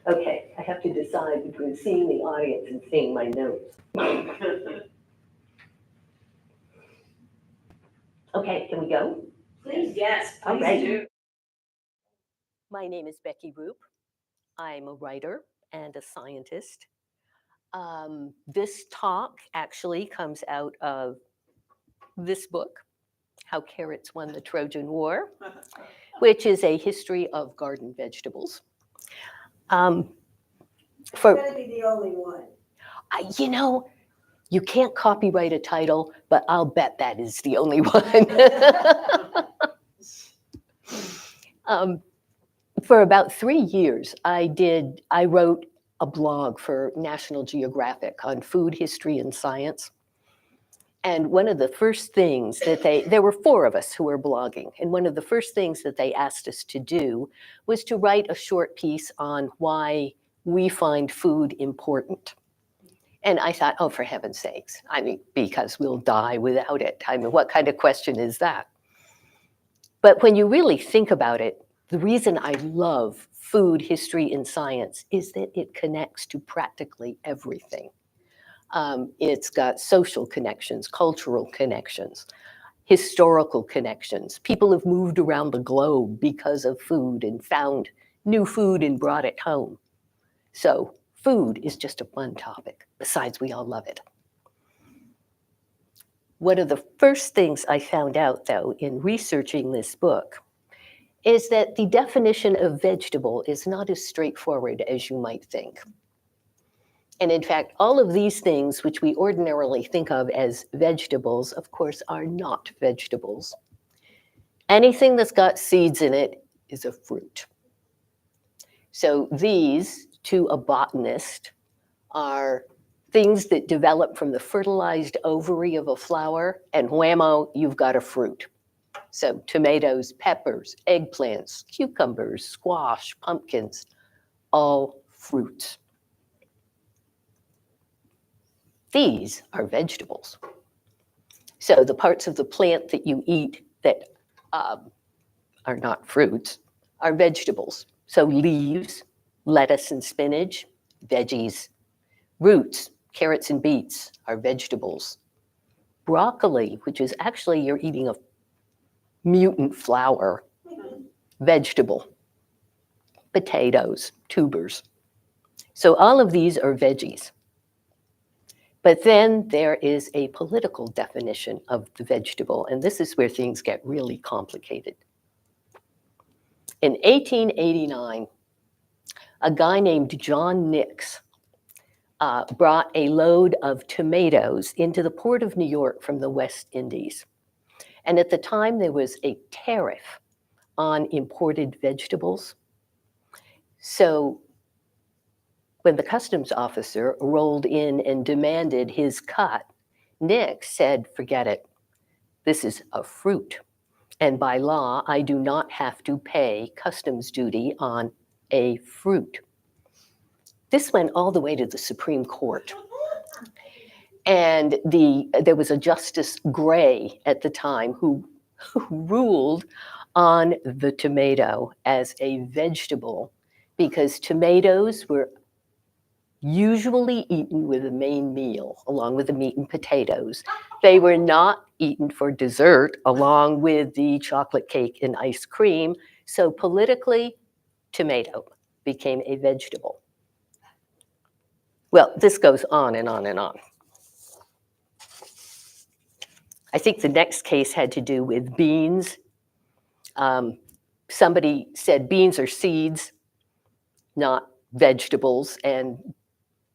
Okay, I have to decide between seeing the audience and seeing my notes. Okay, can we go? Please, yes, All please right. do. My name is Becky Rupp. I'm a writer and a scientist. This talk actually comes out of this book, How Carrots Won the Trojan War, which is a history of garden vegetables. It's For gonna be the only one. you know, you can't copyright a title, but I'll bet that is the only one. For about 3 years, I wrote a blog for National Geographic on food history and science. And one of the first things that there were 4 of us who were blogging, and one of the first things that they asked us to do was to write a short piece on why we find food important. And I thought, oh, for heaven's sakes, I mean, because we'll die without it. I mean, what kind of question is that? But when you really think about it, the reason I love food history and science is that it connects to practically everything. It's got social connections, cultural connections, historical connections. People have moved around the globe because of food and found new food and brought it home. So food is just a fun topic. Besides, we all love it. One of the first things I found out, though, in researching this book is that the definition of vegetable is not as straightforward as you might think. And in fact, all of these things, which we ordinarily think of as vegetables, of course, are not vegetables. Anything that's got seeds in it is a fruit. So these, to a botanist, are things that develop from the fertilized ovary of a flower, and whammo, you've got a fruit. So tomatoes, peppers, eggplants, cucumbers, squash, pumpkins, all fruits. These are vegetables. So the parts of the plant that you eat that are not fruits are vegetables. So leaves, lettuce and spinach, veggies. Roots, carrots and beets are vegetables. Broccoli, which is actually you're eating a mutant flower, vegetable. Potatoes, tubers. So all of these are veggies. But then there is a political definition of the vegetable, and this is where things get really complicated. In 1889, a guy named John Nix brought a load of tomatoes into the port of New York from the West Indies. And at the time, there was a tariff on imported vegetables. So when the customs officer rolled in and demanded his cut, Nix said, forget it. This is a fruit. And by law, I do not have to pay customs duty on a fruit. This went all the way to the Supreme Court. And there was a Justice Gray at the time who ruled on the tomato as a vegetable because tomatoes were usually eaten with a main meal, along with the meat and potatoes. They were not eaten for dessert, along with the chocolate cake and ice cream. So politically, tomato became a vegetable. Well, this goes on and on and on. I think the next case had to do with beans. Somebody said beans are seeds, not vegetables, and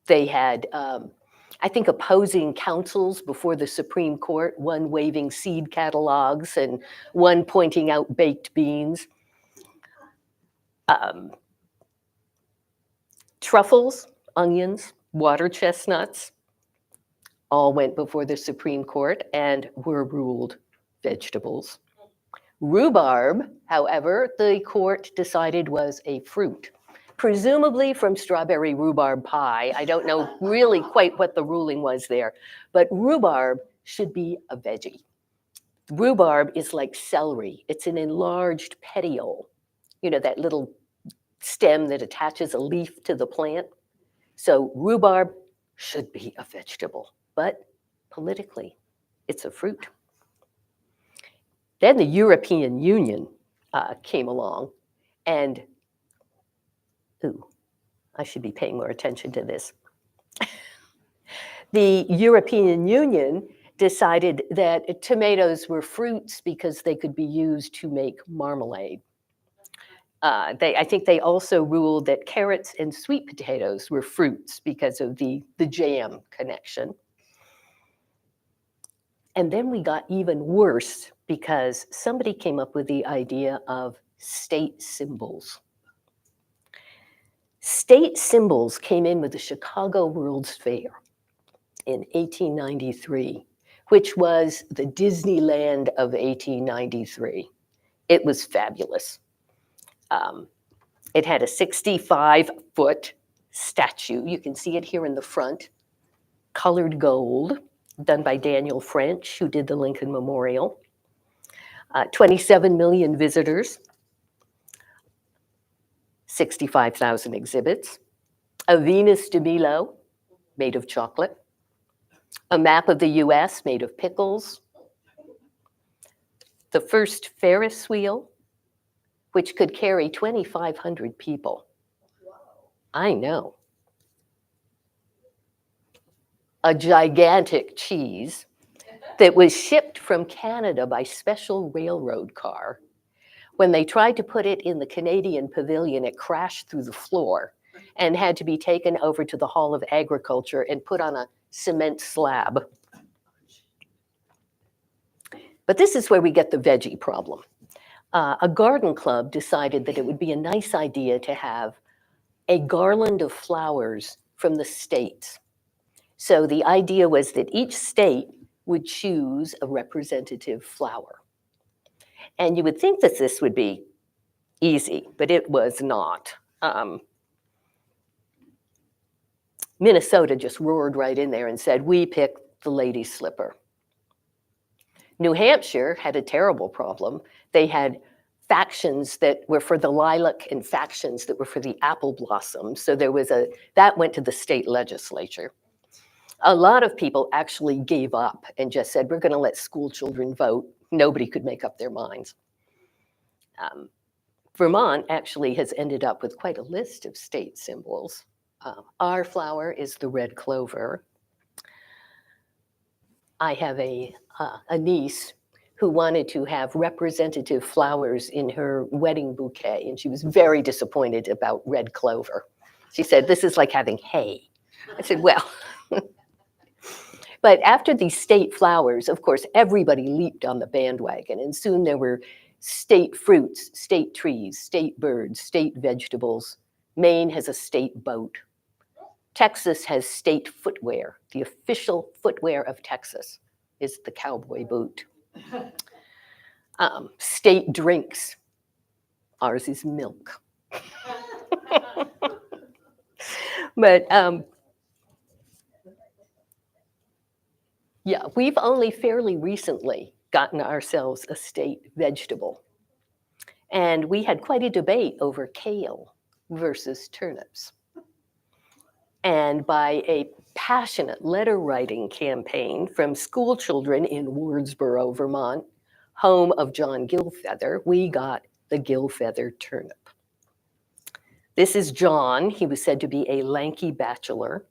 they had, I think, opposing counsels before the Supreme Court, one waving seed catalogs and one pointing out baked beans. Truffles, onions, water chestnuts, all went before the Supreme Court and were ruled vegetables. Rhubarb, however, the court decided was a fruit, presumably from strawberry rhubarb pie. I don't know really quite what the ruling was there, but rhubarb should be a veggie. Rhubarb is like celery. It's an enlarged petiole, you know, that little stem that attaches a leaf to the plant. So rhubarb should be a vegetable, but politically, it's a fruit. Then the European Union came along, and, ooh, I should be paying more attention to this. The European Union decided that tomatoes were fruits because they could be used to make marmalade. I think they also ruled that carrots and sweet potatoes were fruits because of the jam connection. And then we got even worse because somebody came up with the idea of state symbols. State symbols came in with the Chicago World's Fair in 1893, which was the Disneyland of 1893. It was fabulous. It had a 65-foot statue. You can see it here in the front, colored gold, done by Daniel French, who did the Lincoln Memorial. 27 million visitors, 65,000 exhibits, a Venus de Milo made of chocolate, a map of the US made of pickles, the first Ferris wheel, which could carry 2,500 people. I know. A gigantic cheese that was shipped from Canada by special railroad car. When they tried to put it in the Canadian pavilion, it crashed through the floor and had to be taken over to the Hall of Agriculture and put on a cement slab. But this is where we get the veggie problem. A garden club decided that it would be a nice idea to have a garland of flowers from the states. So the idea was that each state would choose a representative flower. And you would think that this would be easy, but it was not. Minnesota just roared right in there and said, we picked the lady slipper. New Hampshire had a terrible problem. They had factions that were for the lilac and factions that were for the apple blossom. So that went to the state legislature. A lot of people actually gave up and just said, we're going to let school children vote. Nobody could make up their minds. Vermont actually has ended up with quite a list of state symbols. Our flower is the red clover. I have a niece who wanted to have representative flowers in her wedding bouquet, and she was very disappointed about red clover. She said, this is like having hay. I said, well, but after these state flowers, of course, everybody leaped on the bandwagon, and soon there were state fruits, state trees, state birds, state vegetables. Maine has a state boat. Texas has state footwear. The official footwear of Texas is the cowboy boot. State drinks. Ours is milk. But yeah, we've only fairly recently gotten ourselves a state vegetable. And we had quite a debate over kale versus turnips. And by a passionate letter writing campaign from school children in Wardsboro, Vermont, home of John Gilfeather, we got the Gilfeather turnip. This is John. He was said to be a lanky bachelor.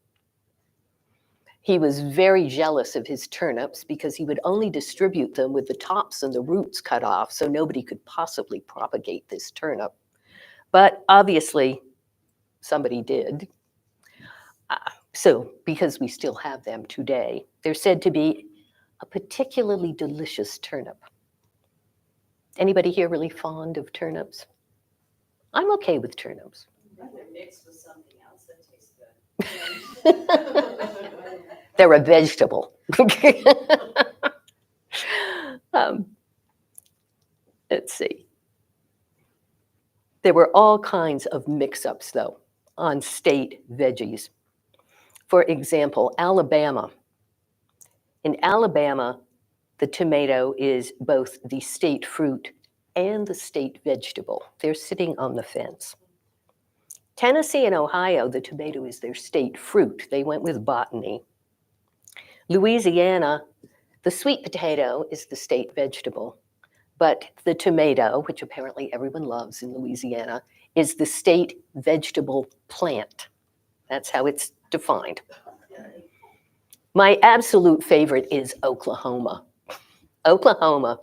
He was very jealous of his turnips because he would only distribute them with the tops and the roots cut off, so nobody could possibly propagate this turnip. But obviously, somebody did. So, because we still have them today, they're said to be a particularly delicious turnip. Anybody here really fond of turnips? I'm okay with turnips. They're mixed with something else that tastes good. They're a vegetable. Let's see. There were all kinds of mix-ups, though, on state veggies. For example, Alabama. In Alabama, the tomato is both the state fruit and the state vegetable. They're sitting on the fence. Tennessee and Ohio, the tomato is their state fruit. They went with botany. Louisiana, the sweet potato is the state vegetable, but the tomato, which apparently everyone loves in Louisiana, is the state vegetable plant. That's how it's defined. My absolute favorite is Oklahoma. Oklahoma,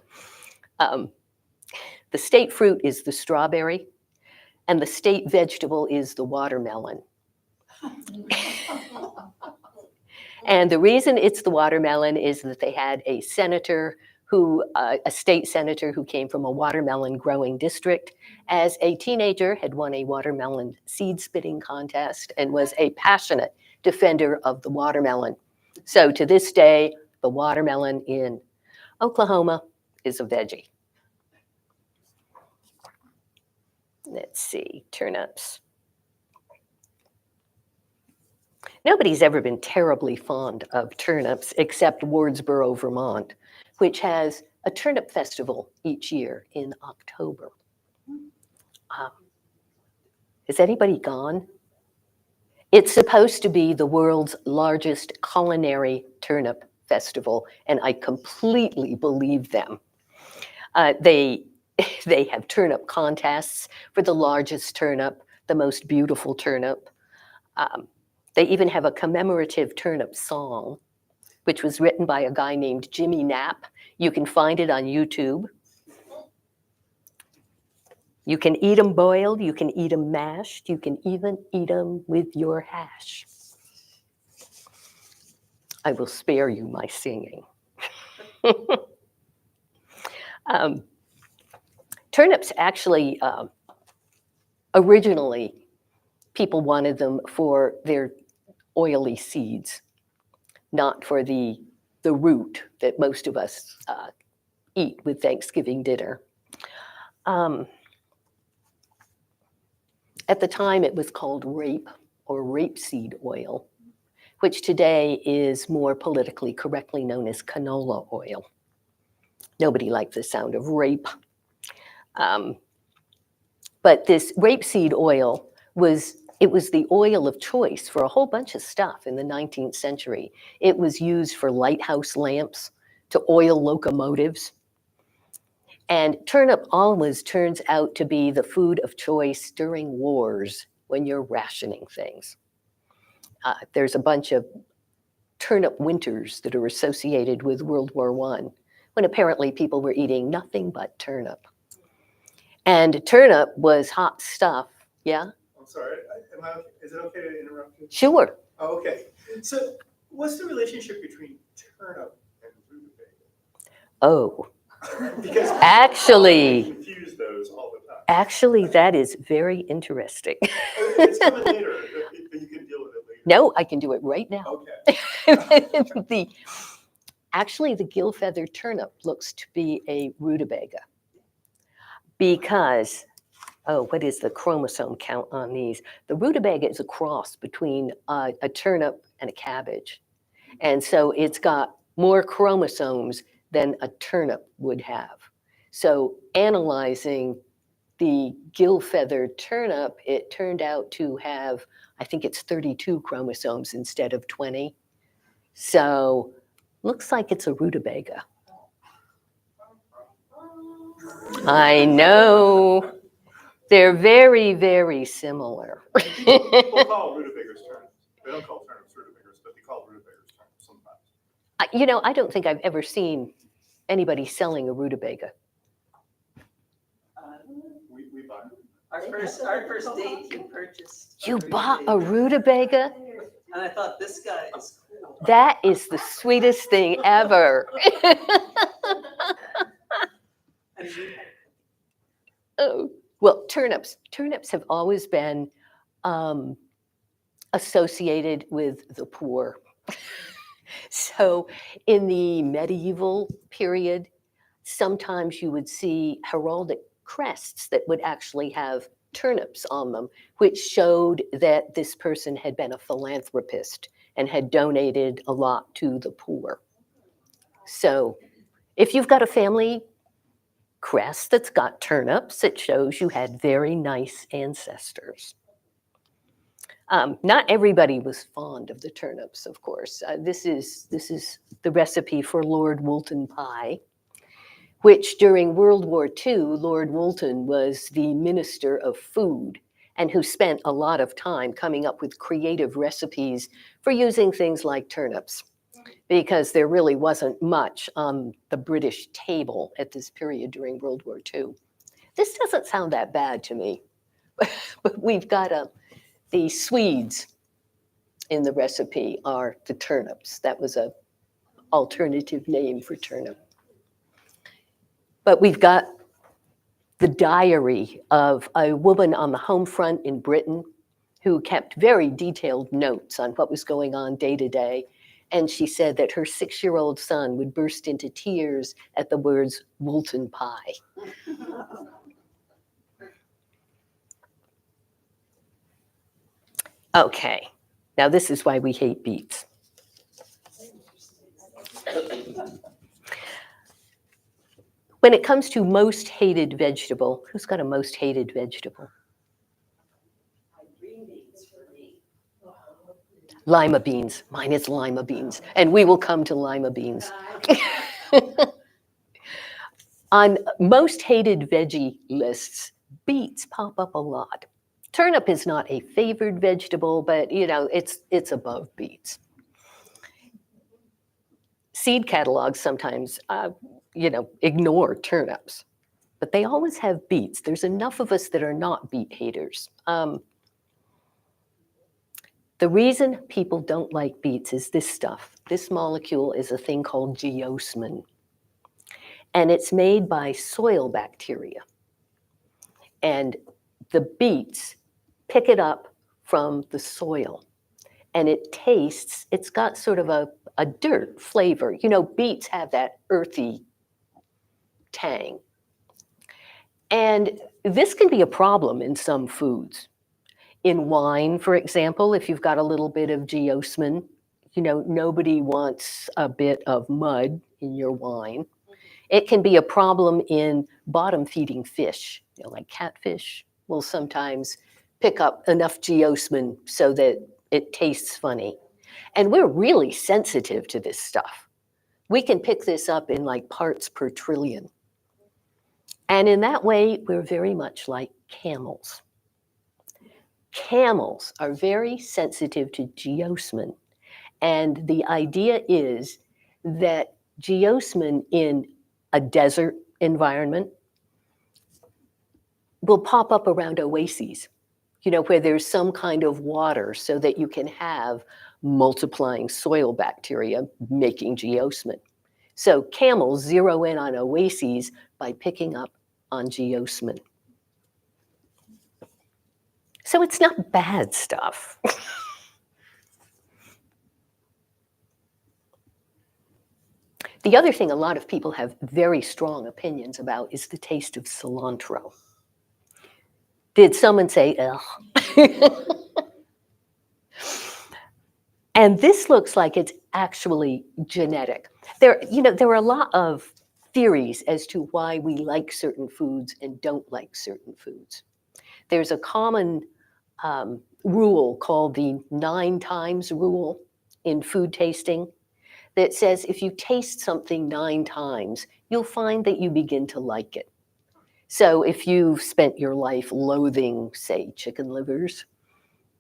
the state fruit is the strawberry, and the state vegetable is the watermelon. And the reason it's the watermelon is that they had a senator a state senator who came from a watermelon growing district. As a teenager, had won a watermelon seed spitting contest and was a passionate defender of the watermelon. So to this day, the watermelon in Oklahoma is a veggie. Let's see, turnips. Nobody's ever been terribly fond of turnips except Wardsboro, Vermont, which has a turnip festival each year in October. Is anybody gone? It's supposed to be the world's largest culinary turnip festival, and I completely believe them. They have turnip contests for the largest turnip, the most beautiful turnip. They even have a commemorative turnip song, which was written by a guy named Jimmy Knapp. You can find it on YouTube. You can eat them boiled, you can eat them mashed, you can even eat them with your hash. I will spare you my singing. Turnips actually, originally, people wanted them for their oily seeds, not for the root that most of us eat with Thanksgiving dinner. At the time, it was called rape or rapeseed oil, which today is more politically correctly known as canola oil. Nobody liked the sound of rape. But this rapeseed oil was the oil of choice for a whole bunch of stuff in the 19th century. It was used for lighthouse lamps, to oil locomotives. And turnip always turns out to be the food of choice during wars when you're rationing things. There's a bunch of turnip winters that are associated with World War I, when apparently people were eating nothing but turnip. And turnip was hot stuff, yeah? I'm sorry, is it okay to interrupt you? Sure. Oh, okay. So what's the relationship between turnip and rutabaga? Oh. Because Actually, I confuse those all the time. Actually, that is very interesting. It's coming later, but you can deal with it later. No, I can do it right now. Okay. Actually, the Gilfeather turnip looks to be a rutabaga because, what is the chromosome count on these? The rutabaga is a cross between a turnip and a cabbage. And so it's got more chromosomes than a turnip would have. So analyzing the Gilfeather turnip, it turned out to have, I think it's 32 chromosomes instead of 20. So looks like it's a rutabaga. I know. They're very, very similar. People call rutabagas turnips. They don't call turnips rutabagas, but they call rutabagas turnips sometimes. I don't think I've ever seen anybody selling a rutabaga. We buy them. Our first date, you purchased. You bought a rutabaga? And I thought, this guy is cool. That is the sweetest thing ever. Oh, well, turnips have always been associated with the poor. So in the medieval period, sometimes you would see heraldic crests that would actually have turnips on them, which showed that this person had been a philanthropist and had donated a lot to the poor. So if you've got a family crest that's got turnips, it shows you had very nice ancestors. Not everybody was fond of the turnips, of course. This is the recipe for Lord Woolton pie, which during World War II, Lord Woolton was the Minister of Food and who spent a lot of time coming up with creative recipes for using things like turnips, because there really wasn't much on the British table at this period during World War II. This doesn't sound that bad to me, but we've got the Swedes in the recipe are the turnips. That was an alternative name for turnip. But we've got the diary of a woman on the home front in Britain who kept very detailed notes on what was going on day to day. And she said that her 6-year-old son would burst into tears at the words Woolton pie. Okay, now this is why we hate beets. When it comes to most hated vegetable, who's got a most hated vegetable? Green beans for me. Lima beans. Mine is lima beans. And we will come to lima beans. On most hated veggie lists, beets pop up a lot. Turnip is not a favored vegetable, but it's above beets. Seed catalogs sometimes ignore turnips, but they always have beets. There's enough of us that are not beet haters. The reason people don't like beets is this stuff. This molecule is a thing called geosmin, and it's made by soil bacteria. And the beets pick it up from the soil, and it's got sort of a dirt flavor. Beets have that earthy tang. And this can be a problem in some foods. In wine, for example, if you've got a little bit of geosmin, nobody wants a bit of mud in your wine. It can be a problem in bottom-feeding fish, like catfish will sometimes pick up enough geosmin so that it tastes funny. And we're really sensitive to this stuff. We can pick this up in like parts per trillion. And in that way, we're very much like camels. Camels are very sensitive to geosmin. And the idea is that geosmin in a desert environment will pop up around oases, where there's some kind of water so that you can have multiplying soil bacteria making geosmin. So camels zero in on oases by picking up on geosmin. So it's not bad stuff. The other thing a lot of people have very strong opinions about is the taste of cilantro. Did someone say, ugh? And this looks like it's actually genetic. There are a lot of theories as to why we like certain foods and don't like certain foods. There's a common rule called the 9 times rule in food tasting that says if you taste something 9 times, you'll find that you begin to like it. So if you've spent your life loathing, say, chicken livers,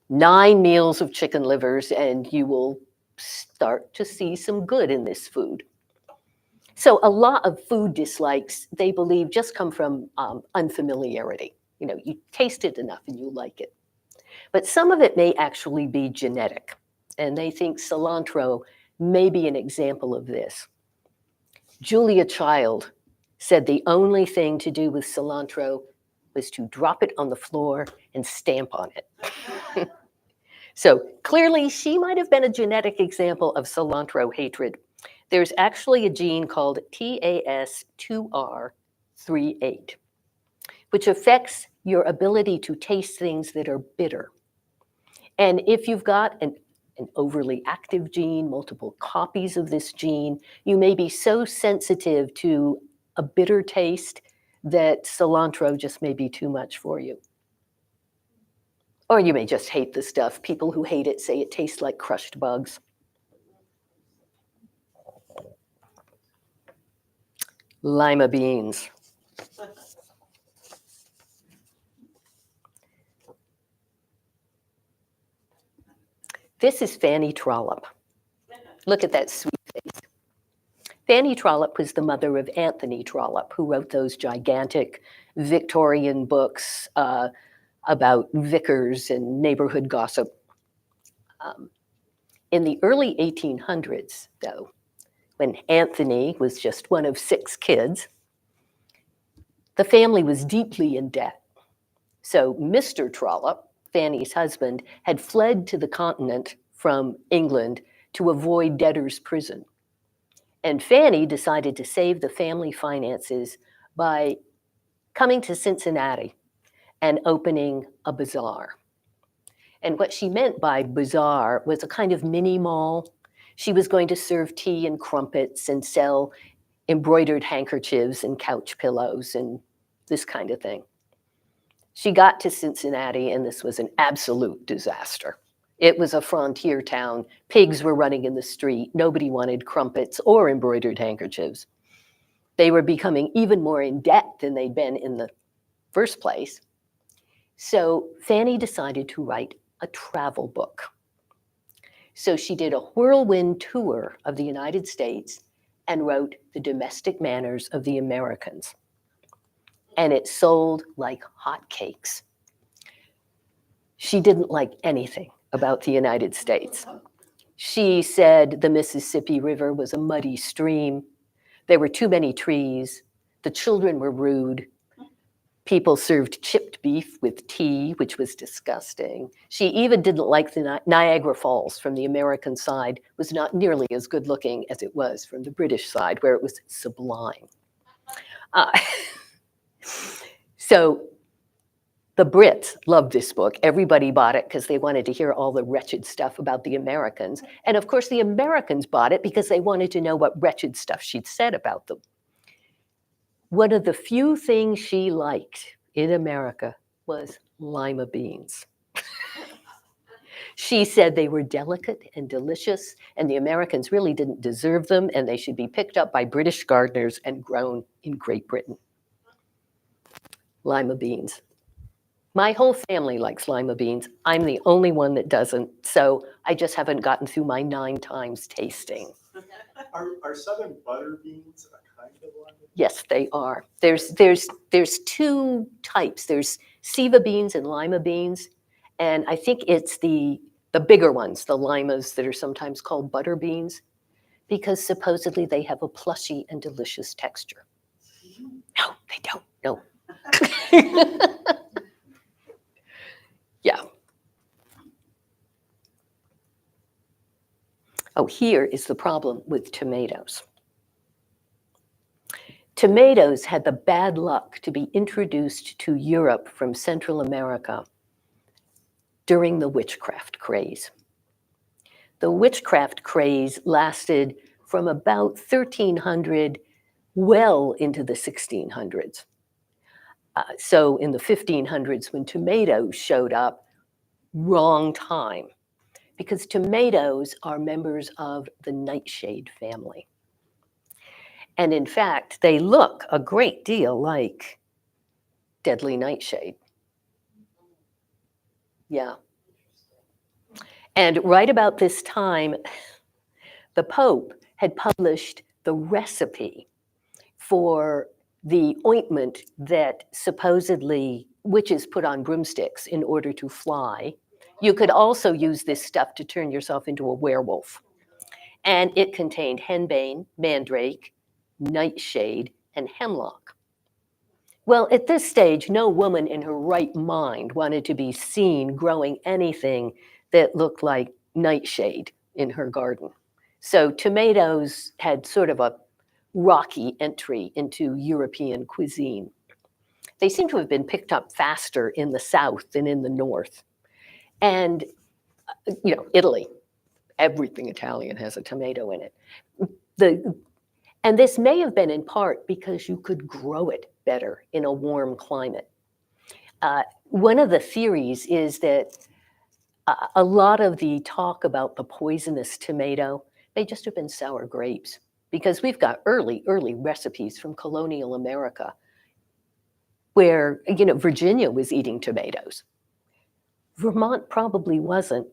9 meals of chicken livers, and you will start to see some good in this food. So a lot of food dislikes, they believe, just come from unfamiliarity. You taste it enough and you like it. But some of it may actually be genetic, and they think cilantro may be an example of this. Julia Child said the only thing to do with cilantro was to drop it on the floor and stamp on it. So clearly she might have been a genetic example of cilantro hatred. There's actually a gene called TAS2R38, which affects your ability to taste things that are bitter. And if you've got an overly active gene, multiple copies of this gene, you may be so sensitive to a bitter taste that cilantro just may be too much for you. Or you may just hate the stuff. People who hate it say it tastes like crushed bugs. Lima beans. This is Fanny Trollope. Look at that sweet face. Fanny Trollope was the mother of Anthony Trollope, who wrote those gigantic Victorian books about vicars and neighborhood gossip. In the early 1800s, though, when Anthony was just one of 6 kids, the family was deeply in debt. So Mr. Trollope, Fanny's husband, had fled to the continent from England to avoid debtor's prison. And Fanny decided to save the family finances by coming to Cincinnati and opening a bazaar. And what she meant by bazaar was a kind of mini mall. She was going to serve tea and crumpets and sell embroidered handkerchiefs and couch pillows and this kind of thing. She got to Cincinnati, and this was an absolute disaster. It was a frontier town. Pigs were running in the street. Nobody wanted crumpets or embroidered handkerchiefs. They were becoming even more in debt than they'd been in the first place. So Fanny decided to write a travel book. So she did a whirlwind tour of the United States and wrote The Domestic Manners of the Americans. And it sold like hotcakes. She didn't like anything about the United States. She said the Mississippi River was a muddy stream. There were too many trees. The children were rude. People served chipped beef with tea, which was disgusting. She even didn't like the Niagara Falls from the American side. It was not nearly as good looking as it was from the British side, where it was sublime. So the Brits loved this book. Everybody bought it because they wanted to hear all the wretched stuff about the Americans. And of course, the Americans bought it because they wanted to know what wretched stuff she'd said about them. One of the few things she liked in America was lima beans. She said they were delicate and delicious, and the Americans really didn't deserve them, and they should be picked up by British gardeners and grown in Great Britain. Lima beans. My whole family likes lima beans. I'm the only one that doesn't, so I just haven't gotten through my 9 times tasting. Are southern butter beans a kind of lima? Yes, they are. There's 2 types. There's Siva beans and lima beans, and I think it's the bigger ones, the limas, that are sometimes called butter beans, because supposedly they have a plushy and delicious texture. No, they don't. No. Yeah. Oh, here is the problem with tomatoes. Tomatoes had the bad luck to be introduced to Europe from Central America during the witchcraft craze. The witchcraft craze lasted from about 1300 well into the 1600s. So in the 1500s, when tomatoes showed up, wrong time, because tomatoes are members of the nightshade family. And in fact, they look a great deal like deadly nightshade. Yeah. And right about this time, the Pope had published the recipe for the ointment that supposedly witches put on broomsticks in order to fly. You could also use this stuff to turn yourself into a werewolf. And it contained henbane, mandrake, nightshade, and hemlock. Well, at this stage, no woman in her right mind wanted to be seen growing anything that looked like nightshade in her garden. So tomatoes had sort of a rocky entry into European cuisine. They seem to have been picked up faster in the South than in the North. And, Italy, everything Italian has a tomato in it. And this may have been in part because you could grow it better in a warm climate. one of the theories is that a lot of the talk about the poisonous tomato may just have been sour grapes, because we've got early recipes from colonial America where, Virginia was eating tomatoes. Vermont probably wasn't.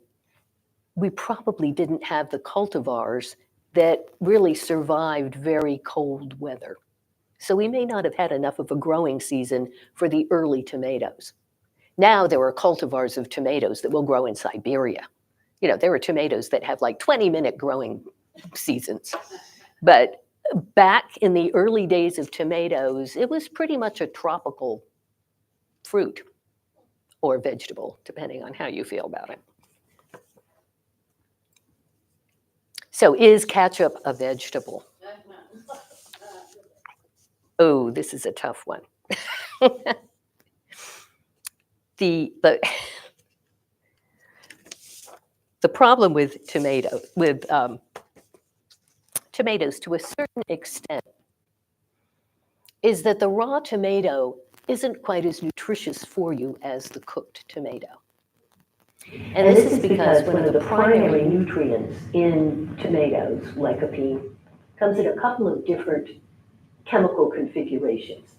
We probably didn't have the cultivars that really survived very cold weather. So we may not have had enough of a growing season for the early tomatoes. Now there are cultivars of tomatoes that will grow in Siberia. There are tomatoes that have like 20-minute growing seasons. But back in the early days of tomatoes, it was pretty much a tropical fruit or vegetable, depending on how you feel about it. So is ketchup a vegetable? Oh, this is a tough one. The problem with tomatoes to a certain extent is that the raw tomato isn't quite as nutritious for you as the cooked tomato. And this is because one of the primary nutrients in tomatoes, lycopene, comes in a couple of different chemical configurations.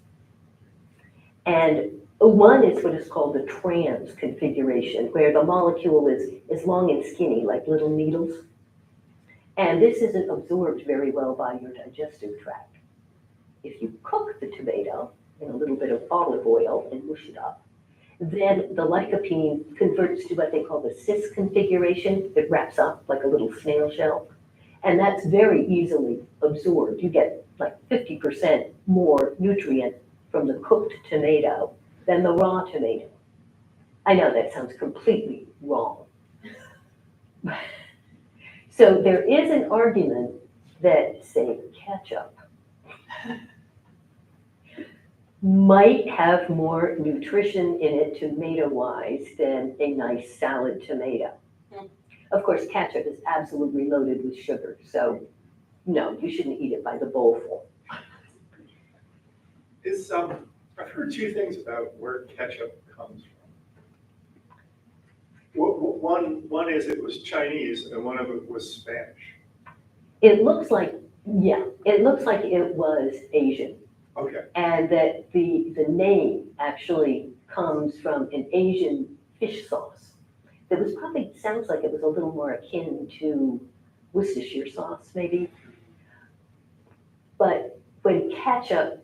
And one is what is called the trans configuration, where the molecule is long and skinny, like little needles. And this isn't absorbed very well by your digestive tract. If you cook the tomato in a little bit of olive oil and mush it up, then the lycopene converts to what they call the cis configuration. It wraps up like a little snail shell. And that's very easily absorbed. You get like 50% more nutrient from the cooked tomato than the raw tomato. I know that sounds completely wrong. So there is an argument that, say, ketchup might have more nutrition in it tomato-wise than a nice salad tomato. Of course, ketchup is absolutely loaded with sugar, so no, you shouldn't eat it by the bowlful. I've heard two things about where ketchup comes from. One is it was Chinese and one of it was Spanish. It looks like it was Asian. Okay. And that the name actually comes from an Asian fish sauce. That was probably, sounds like it was a little more akin to Worcestershire sauce, maybe. But when ketchup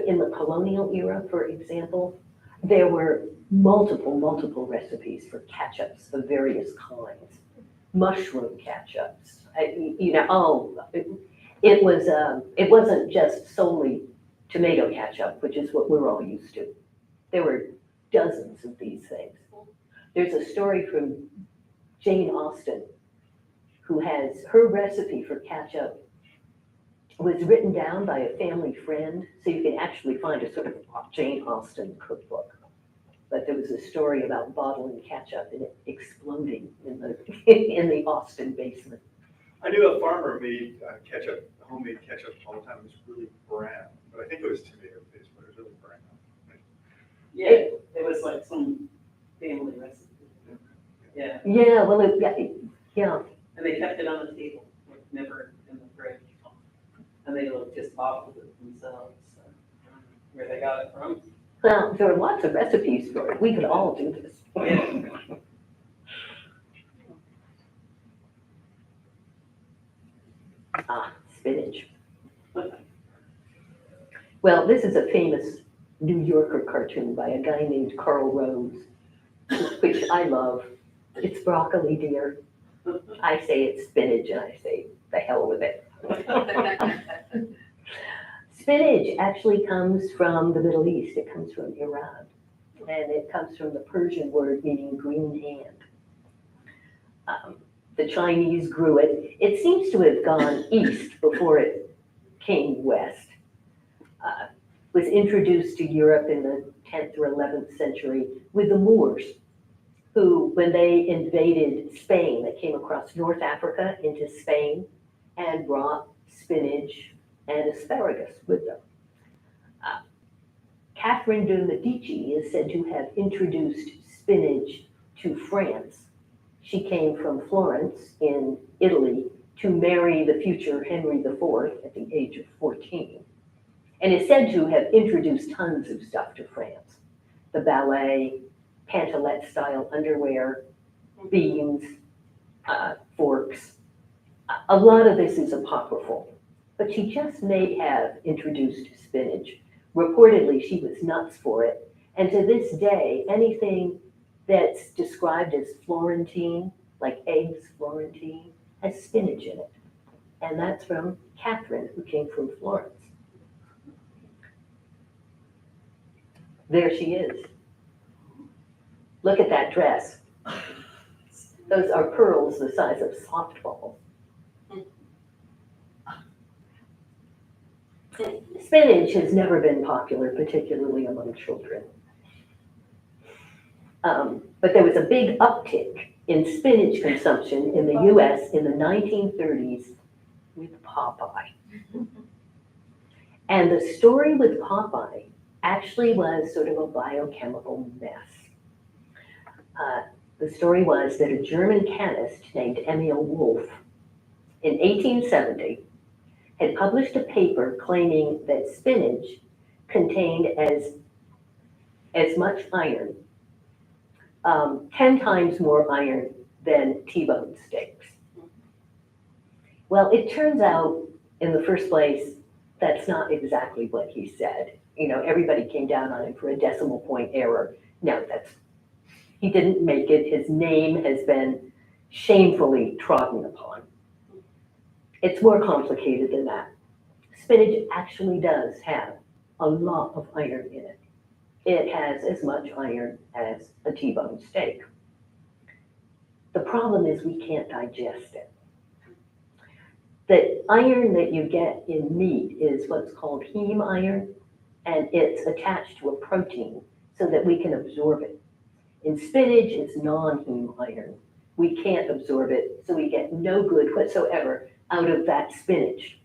in the colonial era, for example, there were multiple recipes for ketchups of various kinds. Mushroom ketchups, it wasn't just solely tomato ketchup, which is what we're all used to. There were dozens of these things. There's a story from Jane Austen, who has her recipe for ketchup was written down by a family friend, so you can actually find a sort of Jane Austen cookbook. But there was a story about bottling ketchup and it exploding in the Austen basement. I knew a farmer made ketchup, homemade ketchup all the time. It was really brown, but I think it was tomato paste, but it was really brown. Yeah, it was like some family recipe. Yeah, Yeah, well, yeah. and they kept it on the table, like never in the fridge. And they just bottled it themselves, so where they got it from. Well, there are lots of recipes for it. We could all do this. Yeah. Spinach. Well, this is a famous New Yorker cartoon by a guy named Carl Rose, which I love. It's broccoli, dear. I say it's spinach, and I say the hell with it. Spinach actually comes from the Middle East. It comes from Iran, and it comes from the Persian word meaning green hand. The Chinese grew it. It seems to have gone east before it came west. Was introduced to Europe in the 10th or 11th century with the Moors, who, when they invaded Spain, they came across North Africa into Spain and brought spinach and asparagus with them. Catherine de Medici is said to have introduced spinach to France. She came from Florence in Italy to marry the future Henry IV at the age of 14, and is said to have introduced tons of stuff to France. The ballet, pantalette-style underwear, beans, forks. A lot of this is apocryphal, but she just may have introduced spinach. Reportedly, she was nuts for it, and to this day, anything that's described as Florentine, like eggs Florentine, has spinach in it. And that's from Catherine, who came from Florence. There she is. Look at that dress. Those are pearls the size of softballs. Spinach has never been popular, particularly among children. But there was a big uptick in spinach consumption in the US in the 1930s with Popeye. And the story with Popeye actually was sort of a biochemical mess. The story was that a German chemist named Emil Wolf in 1870 had published a paper claiming that spinach contained as much iron, 10 times more iron than T-bone steaks. Well, it turns out, in the first place, that's not exactly what he said. You know, everybody came down on him for a decimal point error. No, he didn't make it. His name has been shamefully trodden upon. It's more complicated than that. Spinach actually does have a lot of iron in it. It has as much iron as a T-bone steak. The problem is we can't digest it. The iron that you get in meat is what's called heme iron, and it's attached to a protein so that we can absorb it. In spinach, it's non-heme iron. We can't absorb it, so we get no good whatsoever out of that spinach.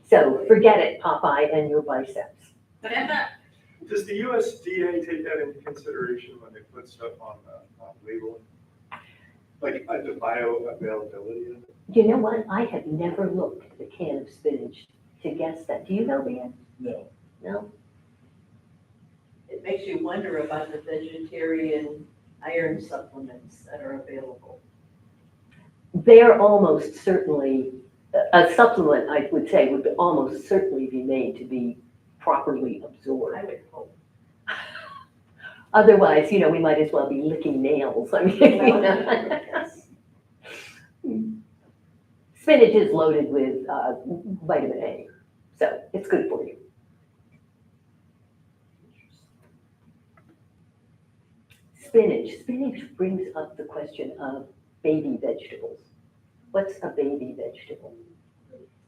So forget it, Popeye and your biceps. Does the USDA take that into consideration when they put stuff on labeling? Like the bioavailability of it? You know what? I have never looked at a can of spinach to guess that. Do you know, Dan? No. No? It makes you wonder about the vegetarian iron supplements that are available. They're almost certainly, a supplement, I would say, would almost certainly be made to be properly absorbed. I would hope. Otherwise, you know, we might as well be licking nails. I mean, you know. Spinach is loaded with vitamin A, so it's good for you. Spinach brings up the question of baby vegetables. What's a baby vegetable?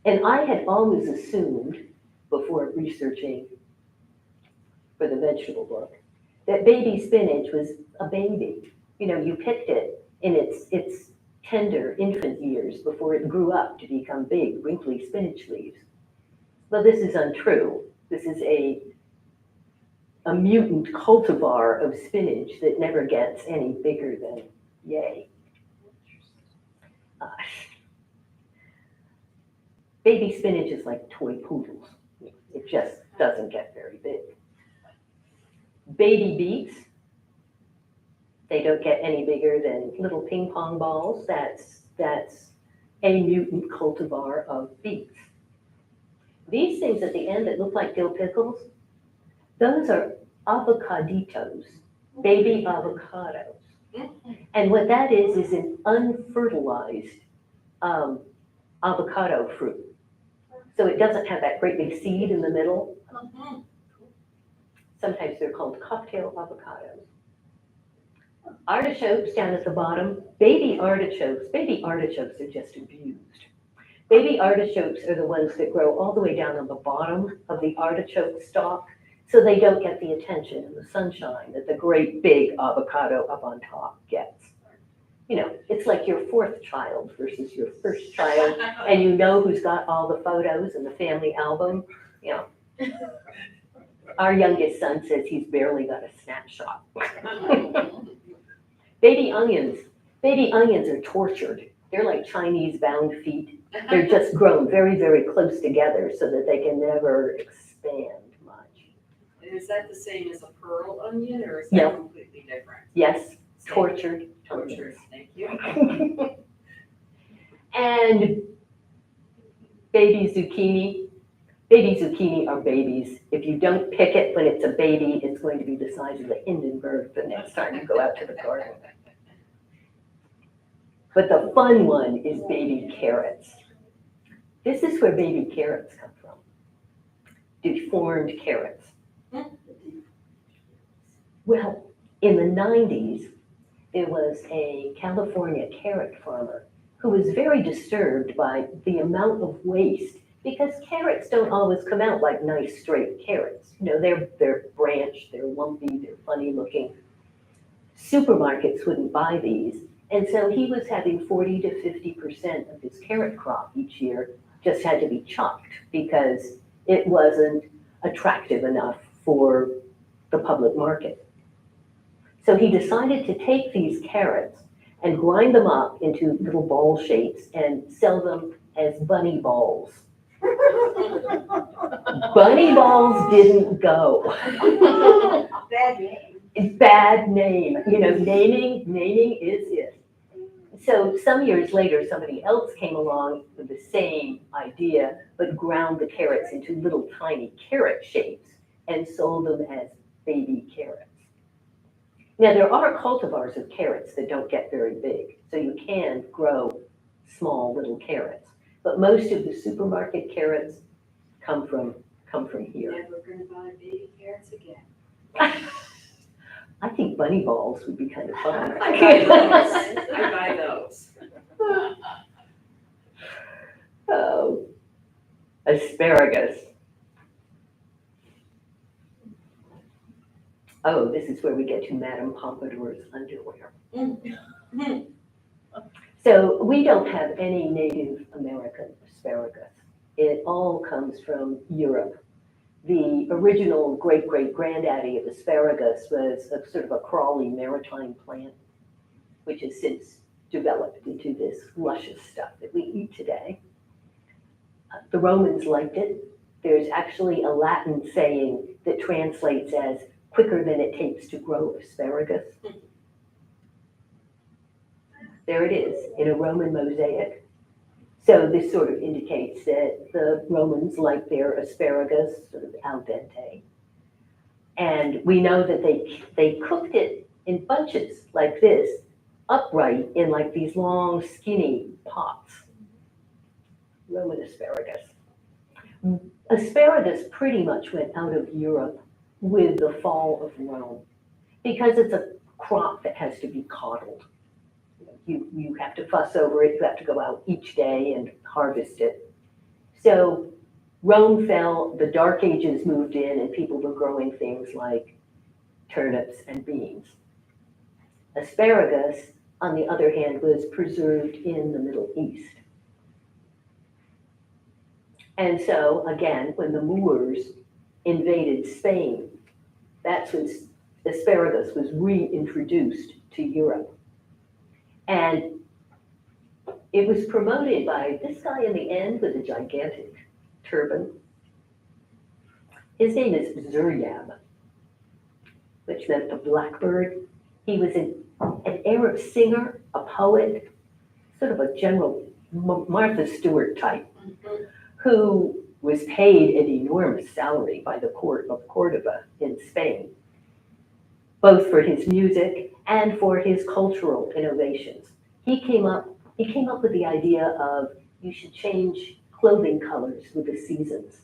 And I had always assumed, before researching for the vegetable book, that baby spinach was a baby. You know, you picked it in its tender infant years before it grew up to become big, wrinkly spinach leaves. Well, this is untrue. This is a mutant cultivar of spinach that never gets any bigger than yay. Baby spinach is like toy poodles. It just doesn't get very big. Baby beets, they don't get any bigger than little ping pong balls. That's a mutant cultivar of beets. These things at the end that look like dill pickles, those are avocaditos, baby avocados. And what that is an unfertilized avocado fruit. So it doesn't have that great big seed in the middle. Sometimes they're called cocktail avocados. Artichokes down at the bottom, baby artichokes are just abused. Baby artichokes are the ones that grow all the way down on the bottom of the artichoke stalk, so they don't get the attention and the sunshine that the great big avocado up on top gets. You know, it's like your fourth child versus your first child, and you know who's got all the photos in the family album, you know. Our youngest son says he's barely got a snapshot. Baby onions are tortured. They're like Chinese bound feet. They're just grown very, very close together so that they can never expand much. Is that the same as a pearl onion, or is Yeah. that completely different? Yes, Same. tortured. Tortured, thank you. And baby zucchini. Baby zucchini are babies. If you don't pick it when it's a baby, it's going to be the size of the Hindenburg the next time you go out to the garden. But the fun one is baby carrots. This is where baby carrots come from. Deformed carrots. Well, in the 90s, there was a California carrot farmer who was very disturbed by the amount of waste, because carrots don't always come out like nice straight carrots. You know, they're branched, they're lumpy, they're funny looking. Supermarkets wouldn't buy these, and so he was having 40 to 50% of his carrot crop each year just had to be chopped because it wasn't attractive enough for the public market. So he decided to take these carrots and grind them up into little ball shapes and sell them as bunny balls. Bunny balls didn't go. Bad name. Bad name. You know, naming is it. So some years later, somebody else came along with the same idea, but ground the carrots into little tiny carrot shapes and sold them as baby carrots. Now, there are cultivars of carrots that don't get very big, so you can grow small little carrots. But most of the supermarket carrots come from here. Never gonna buy baby carrots again. I think bunny balls would be kind of fun. I buy those. I buy those. Oh, asparagus. Oh, this is where we get to Madame Pompadour's underwear. So we don't have any Native American asparagus. It all comes from Europe. The original great-great-granddaddy of asparagus was a sort of a crawly maritime plant, which has since developed into this luscious stuff that we eat today. The Romans liked it. There's actually a Latin saying that translates as quicker than it takes to grow asparagus. There it is in a Roman mosaic. So this sort of indicates that the Romans liked their asparagus sort of al dente. And we know that they cooked it in bunches like this, upright in like these long skinny pots. Roman asparagus. Asparagus pretty much went out of Europe with the fall of Rome because it's a crop that has to be coddled. You have to fuss over it, you have to go out each day and harvest it. So Rome fell, the Dark Ages moved in, and people were growing things like turnips and beans. Asparagus, on the other hand, was preserved in the Middle East. And so, again, when the Moors invaded Spain, that's when asparagus was reintroduced to Europe. And it was promoted by this guy in the end with a gigantic turban. His name is Zuryab, which meant the blackbird. He was an Arab singer, a poet, sort of a general Martha Stewart type, who was paid an enormous salary by the court of Cordoba in Spain, both for his music and for his cultural innovations. He came up with the idea of you should change clothing colors with the seasons.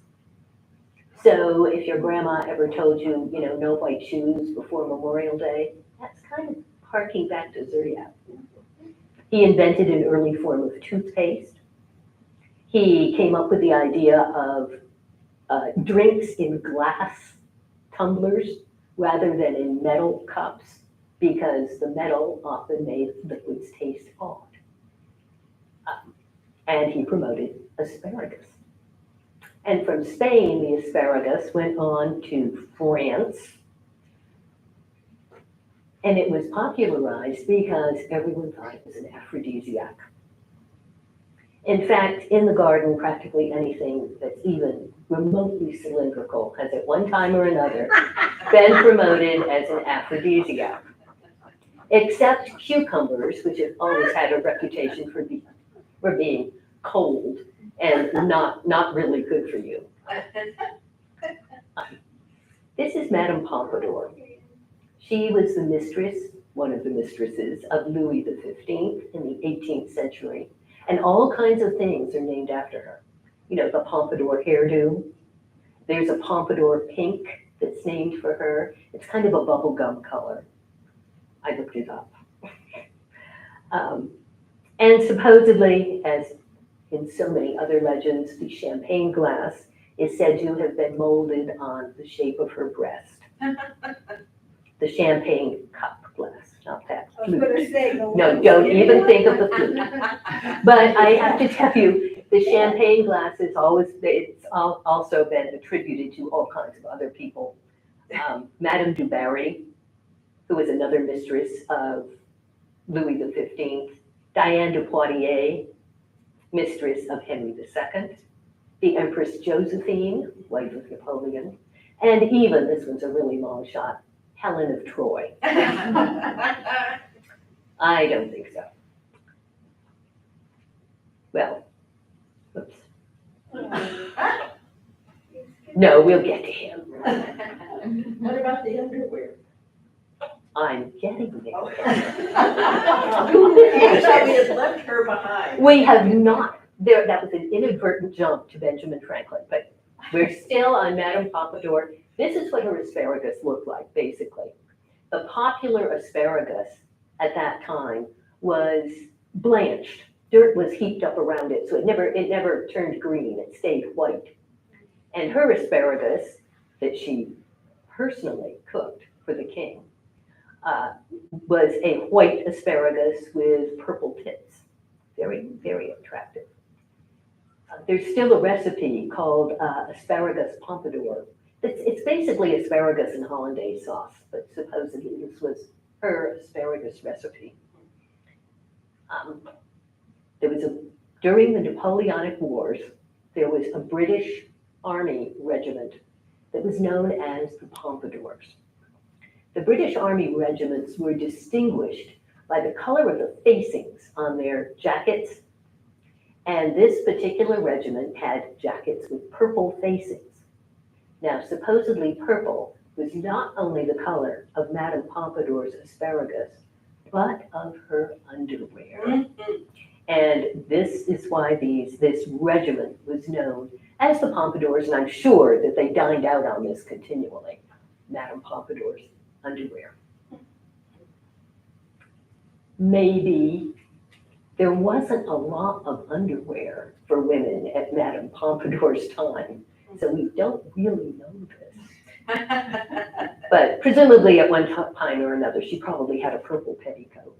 So if your grandma ever told you, no white shoes before Memorial Day, that's kind of harking back to Zuryab. He invented an early form of toothpaste. He came up with the idea of drinks in glass tumblers rather than in metal cups, because the metal often made liquids taste odd. And he promoted asparagus. And from Spain, the asparagus went on to France. And it was popularized because everyone thought it was an aphrodisiac. In fact, in the garden, practically anything that's even remotely cylindrical has at one time or another been promoted as an aphrodisiac. Except cucumbers, which have always had a reputation for being cold and not really good for you. This is Madame Pompadour. She was the mistress, one of the mistresses of Louis XV in the 18th century. And all kinds of things are named after her. You know, the Pompadour hairdo. There's a Pompadour pink that's named for her. It's kind of a bubblegum color. I looked it up. And supposedly, as in so many other legends, the champagne glass is said to have been molded on the shape of her breast. The champagne cup glass, not that flute. No, don't even think of the flute. But I have to tell you, the champagne glass is it's also been attributed to all kinds of other people. Madame du Barry, who was another mistress of Louis XV, Diane de Poitiers, mistress of Henry II, the Empress Josephine, wife of Napoleon, and even, this one's a really long shot, Helen of Troy. I don't think so. Well, oops. No, we'll get to him. What about the underwear? I'm getting there. So we have left her behind. We have not. That was an inadvertent jump to Benjamin Franklin, but we're still on Madame Pompadour. This is what her asparagus looked like, basically. The popular asparagus at that time was blanched. Dirt was heaped up around it, so it never turned green. It stayed white. And her asparagus that she personally cooked for the king was a white asparagus with purple tips. Very, very attractive. There's still a recipe called asparagus Pompadour. It's basically asparagus and hollandaise sauce, but supposedly this was her asparagus recipe. During the Napoleonic Wars, there was a British Army regiment that was known as the Pompadours. The British Army regiments were distinguished by the color of the facings on their jackets, and this particular regiment had jackets with purple facings. Now, supposedly purple was not only the color of Madame Pompadour's asparagus, but of her underwear. And this is why this regiment was known as the Pompadours, and I'm sure that they dined out on this continually, Madame Pompadour's underwear. Maybe there wasn't a lot of underwear for women at Madame Pompadour's time, so we don't really know this. But presumably at one time or another, she probably had a purple petticoat.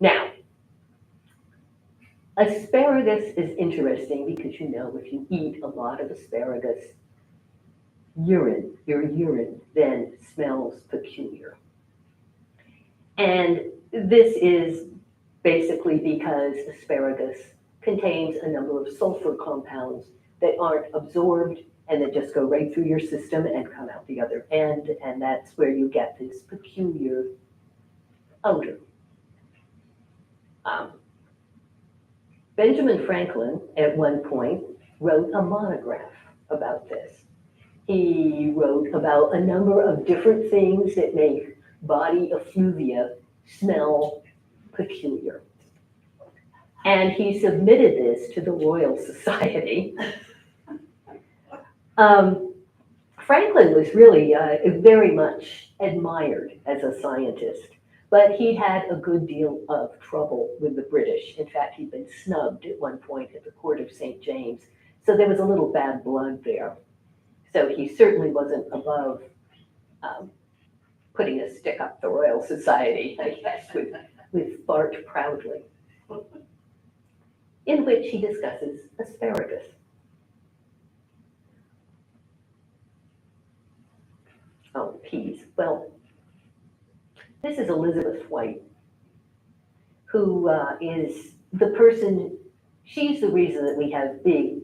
Now, asparagus is interesting because, you know, if you eat a lot of asparagus, your urine then smells peculiar. And this is basically because asparagus contains a number of sulfur compounds that aren't absorbed and that just go right through your system and come out the other end, and that's where you get this peculiar odor. Benjamin Franklin, at one point, wrote a monograph about this. He wrote about a number of different things that make body effluvia smell peculiar. And he submitted this to the Royal Society. Franklin was really very much admired as a scientist, but he had a good deal of trouble with the British. In fact, he'd been snubbed at one point at the court of St. James, so there was a little bad blood there. So he certainly wasn't above putting a stick up the Royal Society, I guess, with fart proudly. in which he discusses asparagus. Oh, peas. Well, this is Elizabeth White, who is the person, she's the reason that we have big,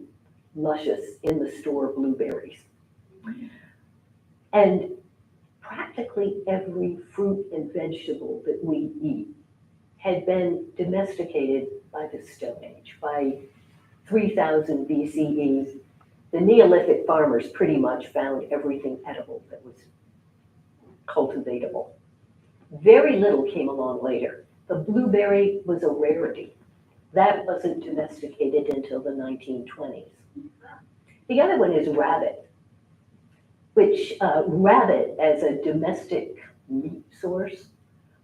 luscious, in the store blueberries. And practically every fruit and vegetable that we eat had been domesticated by the Stone Age. By 3000 BCE, the Neolithic farmers pretty much found everything edible that was cultivatable. Very little came along later. The blueberry was a rarity. That wasn't domesticated until the 1920s. The other one is rabbit, which rabbit as a domestic meat source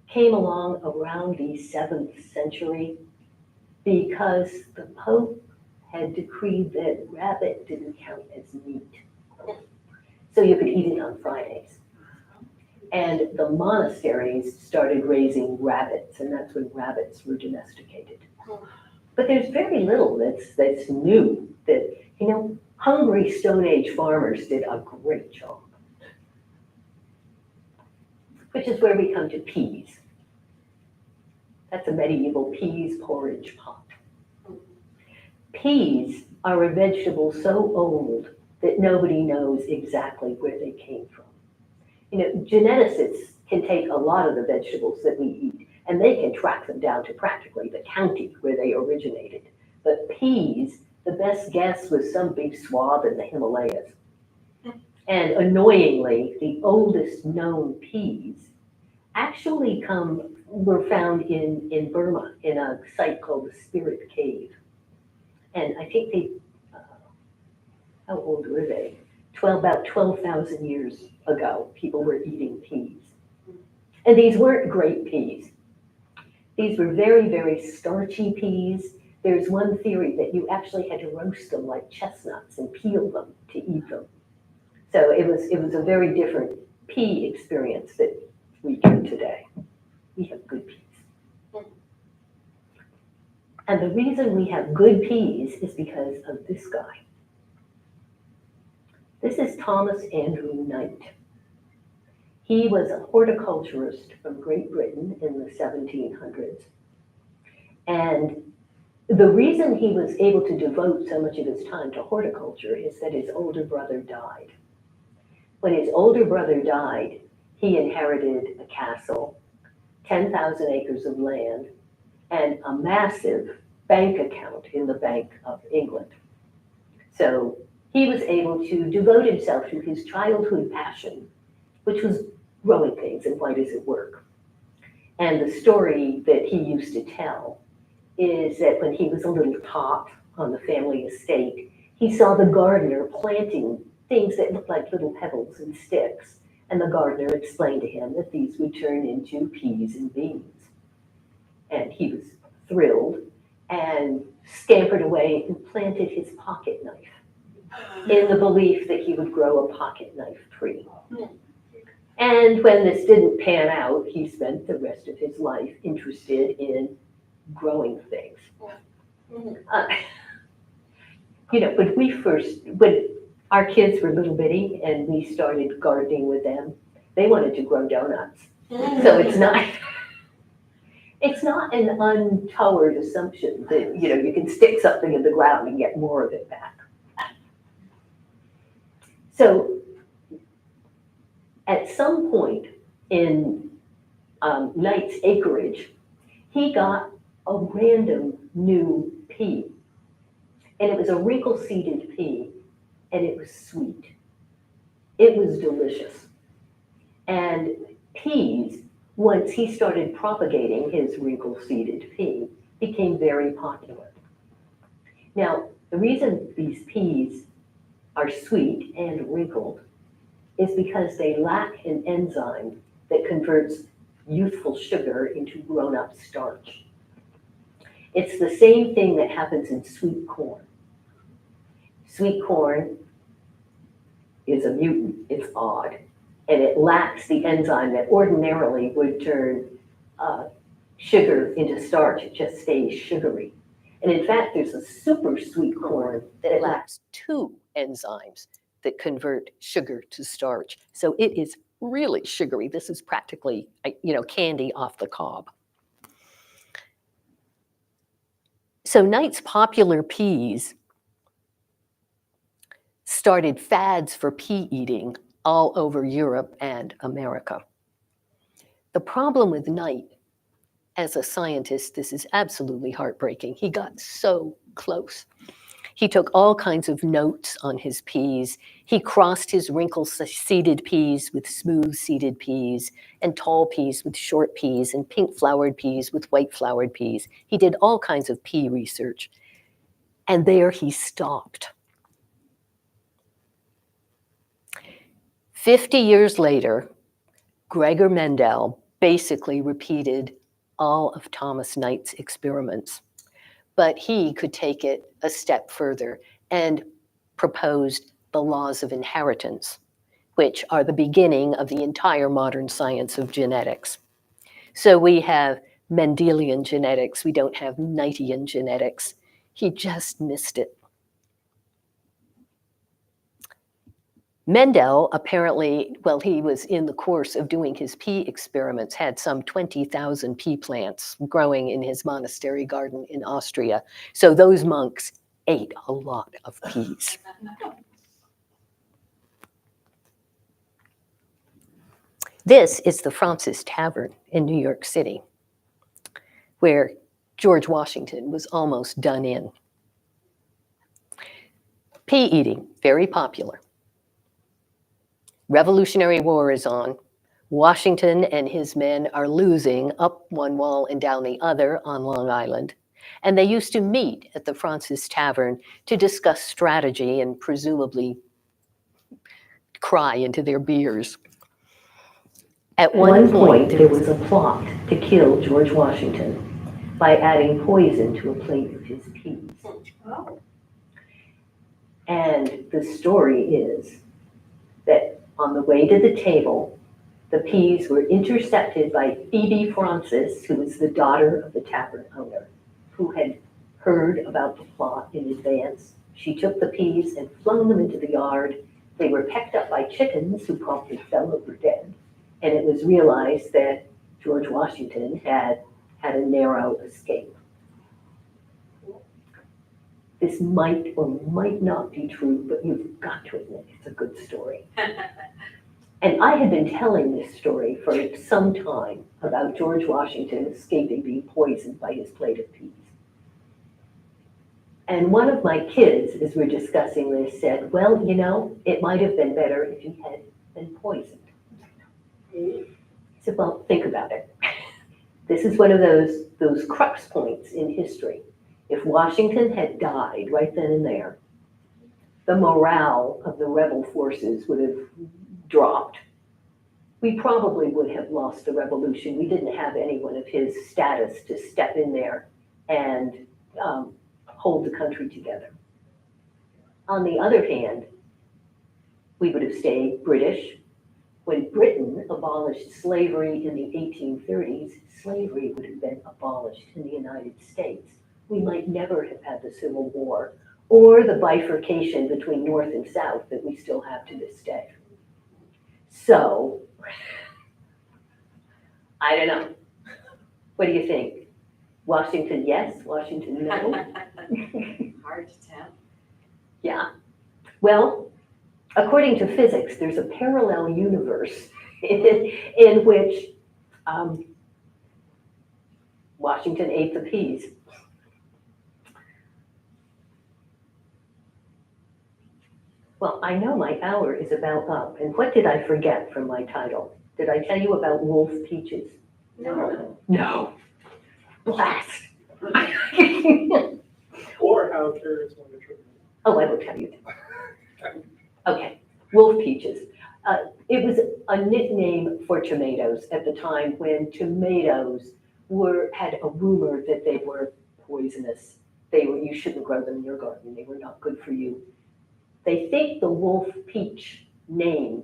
came along around the 7th century because the Pope had decreed that rabbit didn't count as meat. So you could eat it on Fridays. And the monasteries started raising rabbits, and that's when rabbits were domesticated. But there's very little that's new. That, you know, hungry Stone Age farmers did a great job. Which is where we come to peas. That's a medieval peas porridge pot. Peas are a vegetable so old that nobody knows exactly where they came from. You know, geneticists can take a lot of the vegetables that we eat and they can track them down to practically the county where they originated. But peas, the best guess was some big swath in the Himalayas. And annoyingly, the oldest known peas actually were found in Burma in a site called the Spirit Cave. And I think they, how old were they? About 12,000 years ago, people were eating peas. And these weren't great peas. These were very, very starchy peas. There's one theory that you actually had to roast them like chestnuts and peel them to eat them. So it was a very different pea experience that we get today. We have good peas. And the reason we have good peas is because of this guy. This is Thomas Andrew Knight. He was a horticulturist from Great Britain in the 1700s. And the reason he was able to devote so much of his time to horticulture is that his older brother died. When his older brother died, he inherited a castle, 10,000 acres of land, and a massive bank account in the Bank of England. So he was able to devote himself to his childhood passion, which was growing things and why does it work? And the story that he used to tell is that when he was a little tot on the family estate, he saw the gardener planting things that looked like little pebbles and sticks. And the gardener explained to him that these would turn into peas and beans. And he was thrilled and scampered away and planted his pocket knife in the belief that he would grow a pocket knife tree. And when this didn't pan out, he spent the rest of his life interested in growing things. You know, when our kids were little bitty and we started gardening with them, they wanted to grow donuts. So it's not an untoward assumption that, you know, you can stick something in the ground and get more of it back. So at some point in Knight's acreage, he got a random new pea. And it was a wrinkle-seeded pea, and it was sweet. It was delicious. And peas, once he started propagating his wrinkle-seeded pea, became very popular. Now, the reason these peas are sweet and wrinkled is because they lack an enzyme that converts youthful sugar into grown-up starch. It's the same thing that happens in sweet corn. Sweet corn is a mutant, it's odd, and it lacks the enzyme that ordinarily would turn sugar into starch, it just stays sugary. And in fact, there's a super sweet corn that lacks 2 enzymes that convert sugar to starch. So it is really sugary. This is practically, candy off the cob. So Knight's popular peas started fads for pea eating all over Europe and America. The problem with Knight, as a scientist, this is absolutely heartbreaking. He got so close. He took all kinds of notes on his peas. He crossed his wrinkle-seeded peas with smooth-seeded peas, and tall peas with short peas, and pink-flowered peas with white-flowered peas. He did all kinds of pea research. And there he stopped. 50 years later, Gregor Mendel basically repeated all of Thomas Knight's experiments, but he could take it a step further and proposed the laws of inheritance, which are the beginning of the entire modern science of genetics. So we have Mendelian genetics, we don't have Knightian genetics. He just missed it. Mendel apparently, while he was in the course of doing his pea experiments, had some 20,000 pea plants growing in his monastery garden in Austria. So those monks ate a lot of peas. This is the Fraunces Tavern in New York City, where George Washington was almost done in. Pea eating, very popular. Revolutionary War is on. Washington and his men are losing up one wall and down the other on Long Island. And they used to meet at the Fraunces Tavern to discuss strategy and presumably cry into their beers. At one point, there was a plot to kill George Washington by adding poison to a plate of his peas. Oh. And the story is that on the way to the table, the peas were intercepted by Phoebe Fraunces, who was the daughter of the tavern owner, who had heard about the plot in advance. She took the peas and flung them into the yard. They were pecked up by chickens, who promptly fell over dead. And it was realized that George Washington had a narrow escape. This might or might not be true, but you've got to admit it's a good story. And I had been telling this story for some time about George Washington escaping being poisoned by his plate of peas. And one of my kids, as we're discussing this, said, well, it might have been better if he had been poisoned. I said, well, think about it. This is one of those crux points in history. If Washington had died right then and there, the morale of the rebel forces would have dropped. We probably would have lost the revolution. We didn't have anyone of his status to step in there and hold the country together. On the other hand, we would have stayed British. When Britain abolished slavery in the 1830s, slavery would have been abolished in the United States. We might never have had the Civil War or the bifurcation between North and South that we still have to this day. So, I don't know. What do you think? Washington, yes. Washington, no. Hard to tell. Yeah. Well, according to physics, there's a parallel universe in which Washington ate the peas. Well, I know my hour is about up, and what did I forget from my title? Did I tell you about wolf peaches? No. No. Blast. Or how carrots on the trip. Oh, I will tell you. Okay, wolf peaches. It was a nickname for tomatoes at the time when tomatoes had a rumor that they were poisonous. You shouldn't grow them in your garden. They were not good for you. They think the wolf peach name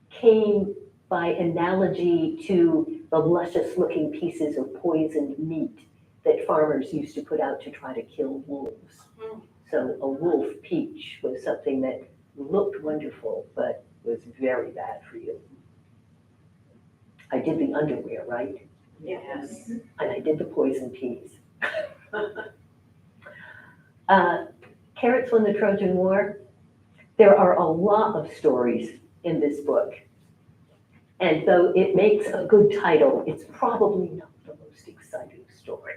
came by analogy to the luscious-looking pieces of poisoned meat that farmers used to put out to try to kill wolves. So a wolf peach was something that looked wonderful, but was very bad for you. I did the underwear, right? Yes. And I did the poison peas. Carrots won the Trojan War. There are a lot of stories in this book. And though it makes a good title, it's probably not the most exciting story.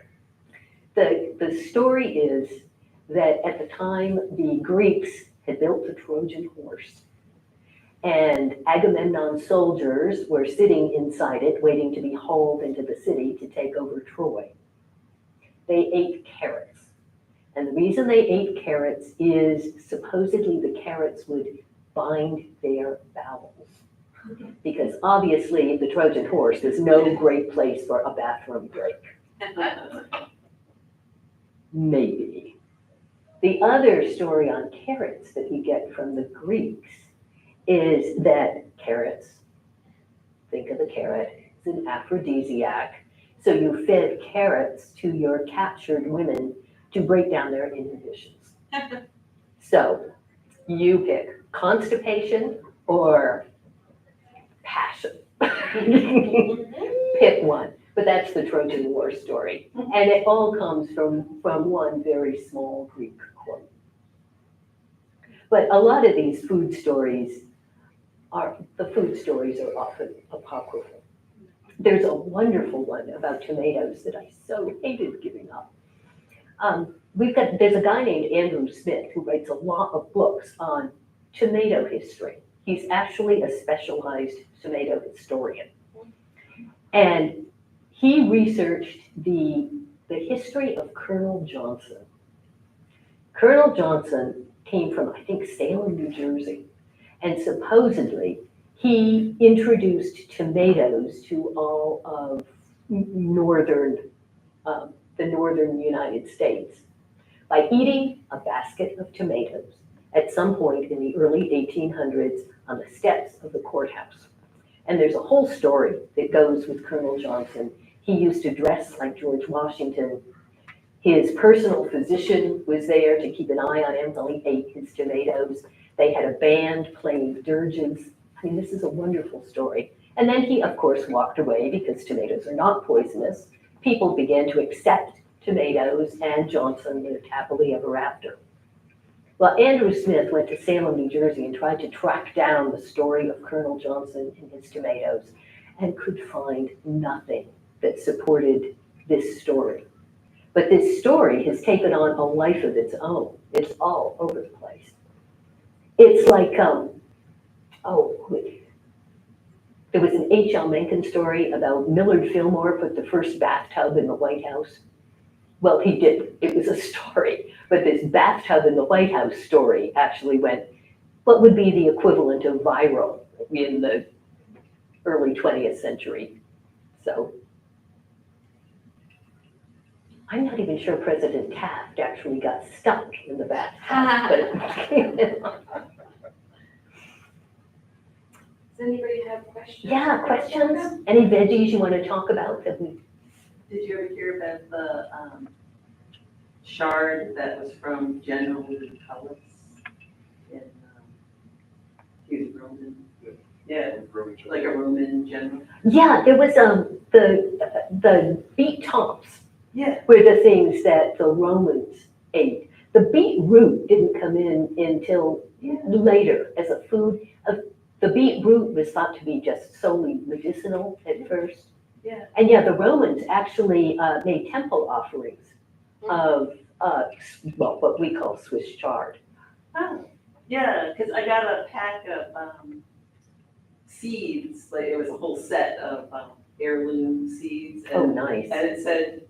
The story is that at the time, the Greeks had built the Trojan horse. And Agamemnon's soldiers were sitting inside it, waiting to be hauled into the city to take over Troy. They ate carrots. And the reason they ate carrots is supposedly the carrots would bind their bowels. Because obviously the Trojan horse is no great place for a bathroom break. Maybe. The other story on carrots that we get from the Greeks is that carrots, think of the carrot, it's an aphrodisiac. So you fed carrots to your captured women to break down their inhibitions. So you pick constipation or passion. Pick one. But that's the Trojan War story. And it all comes from one very small Greek quote. But a lot of these food stories are often apocryphal. There's a wonderful one about tomatoes that I so hated giving up. There's a guy named Andrew Smith who writes a lot of books on tomato history. He's actually a specialized tomato historian. And he researched the history of Colonel Johnson. Colonel Johnson came from, I think, Salem, New Jersey. And supposedly, he introduced tomatoes to all of the northern United States by eating a basket of tomatoes at some point in the early 1800s on the steps of the courthouse. And there's a whole story that goes with Colonel Johnson. He used to dress like George Washington. His personal physician was there to keep an eye on him while he ate his tomatoes. They had a band playing dirges. I mean, this is a wonderful story. And then he, of course, walked away because tomatoes are not poisonous. People began to accept tomatoes, and Johnson lived happily ever after. Well, Andrew Smith went to Salem, New Jersey, and tried to track down the story of Colonel Johnson and his tomatoes, and could find nothing that supported this story. But this story has taken on a life of its own. It's all over the place. It's like, there was an H.L. Mencken story about Millard Fillmore put the first bathtub in the White House. Well, he did. It was a story. But this bathtub in the White House story actually went, what would be the equivalent of viral in the early 20th century? So I'm not even sure President Taft actually got stuck in the bathtub. Does anybody have questions? Yeah, questions? Any veggies you want to talk about that we? Did you ever hear about the shard that was from General Lucullus? He was Roman. Yeah, like a Roman general. Yeah, there was the beet tops. Yeah. Were the things that the Romans ate. The beet root didn't come in until later as a food. The beet root was thought to be just solely medicinal at first. Yeah. And yeah, the Romans actually made temple offerings of, what we call Swiss chard. Oh, yeah, because I got a pack of seeds, like it was a whole set of heirloom seeds. Oh, And, nice. and it said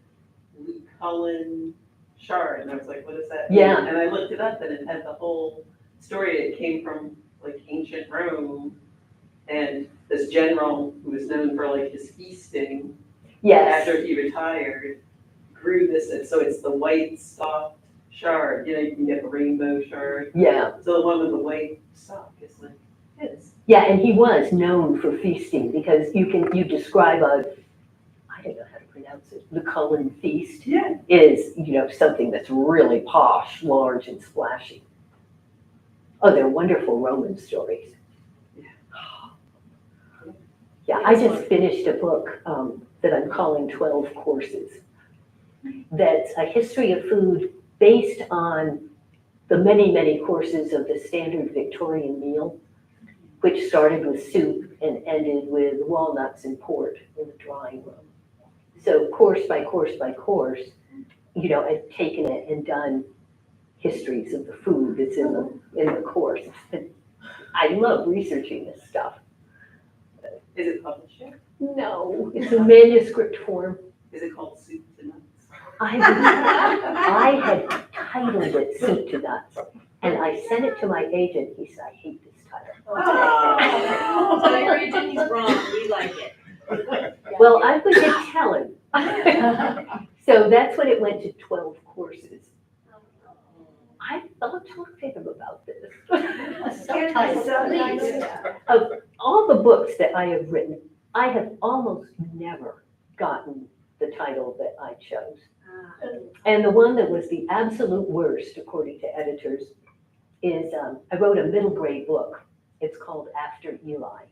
Lucullan shard, and I was like, what does that mean? Yeah. And I looked it up, and it had the whole story. It came from like ancient Rome, and this general who was known for like his feasting, Yes. after he retired, grew this, and so it's the white stalked shard. You know, you can get the rainbow shard. Yeah. So the one with the white stalk is like his. Yeah, and he was known for feasting because you describe pronounce it, the Cullen Feast, Yeah. is, something that's really posh, large, and splashy. Oh, they're wonderful Roman stories. Yeah, I just finished a book that I'm calling 12 Courses. That's a history of food based on the many, many courses of the standard Victorian meal, which started with soup and ended with walnuts and port in the drawing room. So course by course by course, I've taken it and done histories of the food that's in the course. I love researching this stuff. Is it published yet? No, it's in manuscript form. Is it called Soup to Nuts? I had titled it Soup to Nuts, and I sent it to my agent. He said, I hate this title. Oh. So your agent, he's wrong, we like it. Well, I was just telling. So that's when it went to 12 courses. I thought to him about this. Of all the books that I have written, I have almost never gotten the title that I chose. And the one that was the absolute worst, according to editors, is I wrote a middle grade book. It's called After Eli.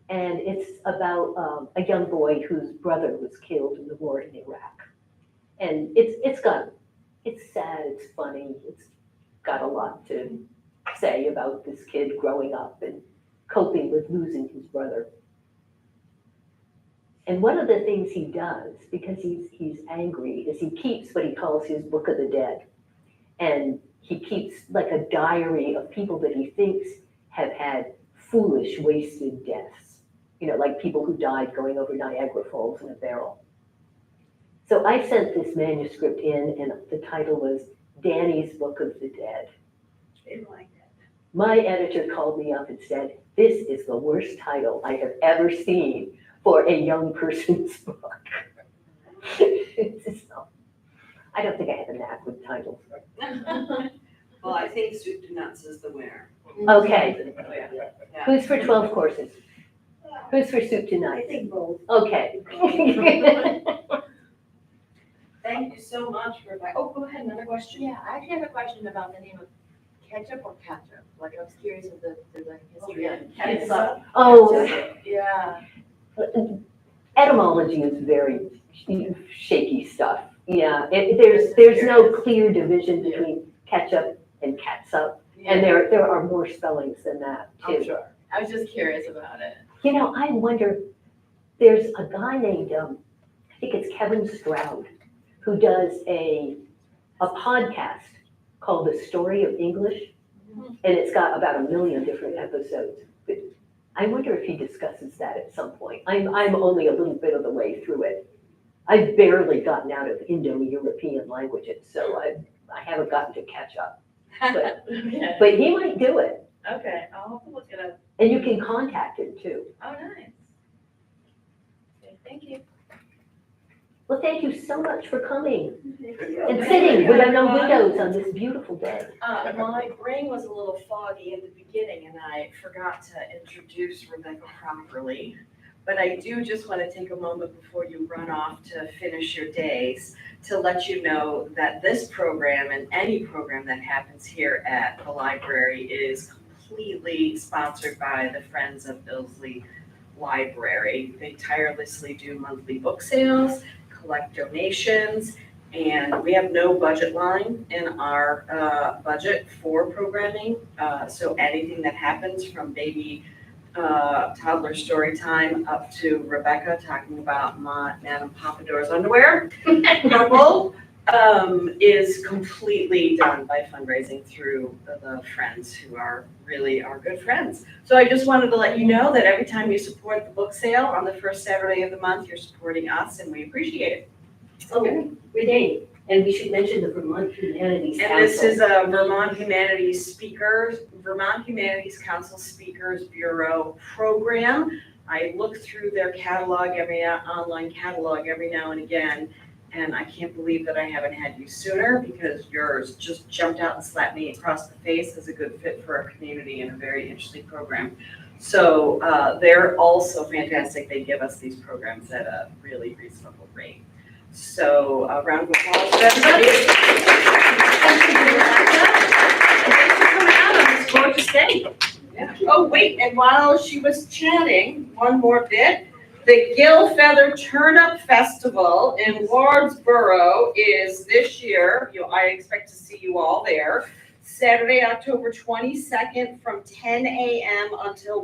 And it's about a young boy whose brother was killed in the war in Iraq. And it's sad, it's funny, it's got a lot to say about this kid growing up and coping with losing his brother. And one of the things he does, because he's angry, is he keeps what he calls his Book of the Dead. And he keeps like a diary of people that he thinks have had foolish, wasted deaths. Like people who died going over Niagara Falls in a barrel. So I sent this manuscript in, and the title was Danny's Book of the Dead. They liked it. My editor called me up and said, this is the worst title I have ever seen for a young person's book. I don't think I have a knack with titles. Well, I think Soup to Nuts is the winner. Okay, Yeah. who's for 12 courses? Who's for soup to nuts? I think both. Okay. Thank you so much, Rebecca. Oh, go ahead, another question. Yeah, I actually have a question about the name of ketchup or ketchup. Like, I was curious of the history of it. Ketchup. Oh, Yeah. etymology is very shaky stuff. Yeah, there's no clear division between ketchup and catsup, and there are more spellings than that I'm too. sure. I was just curious about it. I wonder, there's a guy named, I think it's Kevin Stroud, who does a podcast called The Story of English, and it's got about 1 million different episodes. But I wonder if he discusses that at some point. I'm only a little bit of the way through it. I've barely gotten out of Indo-European languages, so I haven't gotten to catch up. But, Okay. but he might do it, Okay, I'll have to look it up. and you can contact him too. Oh, nice. Okay, thank you. Well, thank you so much for coming and Okay. sitting with no windows on this beautiful day. My brain was a little foggy at the beginning and I forgot to introduce Rebecca properly. But I do just want to take a moment before you run off to finish your days to let you know that this program and any program that happens here at the library is completely sponsored by the Friends of Billsley Library. They tirelessly do monthly book sales, collect donations, and we have no budget line in our budget for programming. So anything that happens from baby toddler story time up to Rebecca talking about Madame Pompadour's underwear couple is completely done by fundraising through the friends who are really our good friends. So I just wanted to let you know that every time you support the book sale on the first Saturday of the month, you're supporting us and we appreciate it. Okay, Renee, and we should mention the Vermont Humanities Council. And this is a Vermont Humanities Council Speakers Bureau program. I look through their catalog, online catalog every now and again, and I can't believe that I haven't had you sooner because yours just jumped out and slapped me across the face as a good fit for our community and a very interesting program. So they're also fantastic. They give us these programs at a really reasonable rate. So a round of applause for everybody. And thanks for coming out on this gorgeous day. Yeah. Oh, wait, and while she was chatting, one more bit. The Gilfeather Turnip Festival in Wardsboro is this year. I expect to see you all there. Saturday, October 22nd from 10 a.m. until